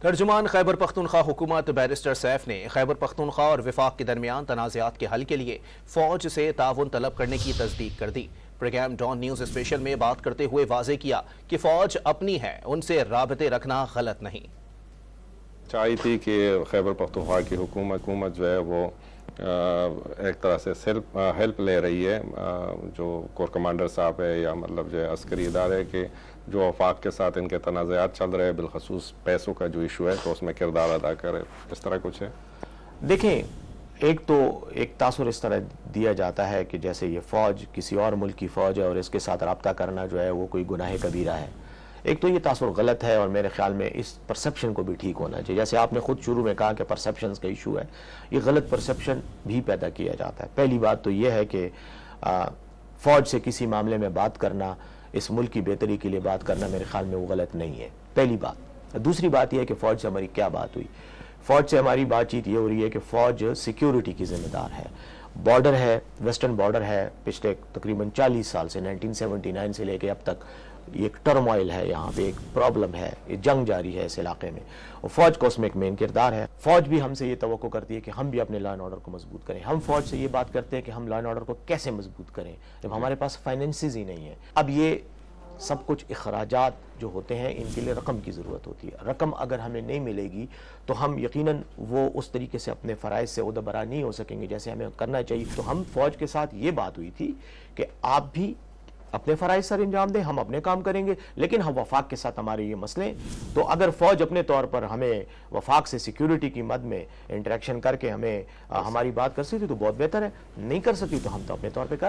ترجمان خیبر پختونخوا حکومت barrister safe نے خیبر پختونخوا اور وفاق کے درمیان تنازعات کے حل کے لیے فوج سے تعاون طلب کرنے کی تصدیق کر دی۔ پروگرام ڈان نیوز اسپیشل میں بات کرتے ہوئے واضح کیا کہ فوج اپنی ہے، ان سے رابطے رکھنا غلط نہیں۔ چاہیے تھی کہ خیبر پختونخوا کی حکومت جو ہے وہ ایک طرح سے ہیلپ لے رہی ہے جو کور کمانڈر صاحب ہے یا مطلب جو ہے عسکری ادارے کے جو وفاق کے ساتھ ان کے تنازعات چل رہے ہیں، بالخصوص پیسوں کا جو ایشو ہے تو اس میں کردار ادا کرے، اس طرح کچھ ہے۔ دیکھیں، ایک تاثر اس طرح دیا جاتا ہے کہ جیسے یہ فوج کسی اور ملک کی فوج ہے اور اس کے ساتھ رابطہ کرنا جو ہے وہ کوئی گناہ کبیرہ ہے۔ ایک تو یہ تاثر غلط ہے اور میرے خیال میں اس پرسیپشن کو بھی ٹھیک ہونا چاہیے۔ جیسے آپ نے خود شروع میں کہا کہ پرسیپشنز کا ایشو ہے، یہ غلط پرسیپشن بھی پیدا کیا جاتا ہے۔ پہلی بات تو یہ ہے کہ فوج سے کسی معاملے میں بات کرنا، اس ملک کی بہتری کے لیے بات کرنا، میرے خیال میں وہ غلط نہیں ہے، پہلی بات۔ دوسری بات یہ ہے کہ فوج سے ہماری کیا بات ہوئی۔ فوج سے ہماری بات چیت یہ ہو رہی ہے کہ فوج سیکیورٹی کی ذمہ دار ہے۔ بارڈر ہے، ویسٹرن بارڈر ہے، پچھلے تقریباً 40 سال سے 1979 سے لے کے اب تک یہ ایک ٹرموائل ہے، یہاں پہ ایک پرابلم ہے، یہ جنگ جاری ہے اس علاقے میں، اور فوج کو اس میں ایک مین کردار ہے۔ فوج بھی ہم سے یہ توقع کرتی ہے کہ ہم بھی اپنے لا اینڈ آرڈر کو مضبوط کریں۔ ہم فوج سے یہ بات کرتے ہیں کہ ہم لا اینڈ آرڈر کو کیسے مضبوط کریں جب ہمارے پاس فائنینسز ہی نہیں ہیں۔ اب یہ سب کچھ اخراجات جو ہوتے ہیں ان کے لیے رقم کی ضرورت ہوتی ہے۔ رقم اگر ہمیں نہیں ملے گی تو ہم یقیناً وہ اس طریقے سے اپنے فرائض سے عہدہ برا نہیں ہو سکیں گے جیسے ہمیں کرنا چاہیے۔ تو ہم فوج کے ساتھ یہ بات ہوئی تھی کہ آپ بھی اپنے فرائض سر انجام دیں، ہم اپنے کام کریں گے، لیکن ہم وفاق کے ساتھ ہمارے یہ مسئلے، تو اگر فوج اپنے طور پر ہمیں وفاق سے سیکیورٹی کی مد میں انٹریکشن کر کے ہمیں ہماری بات کر سکتی تو بہت بہتر ہے، نہیں کر سکتی تو ہم تو اپنے طور پہ کر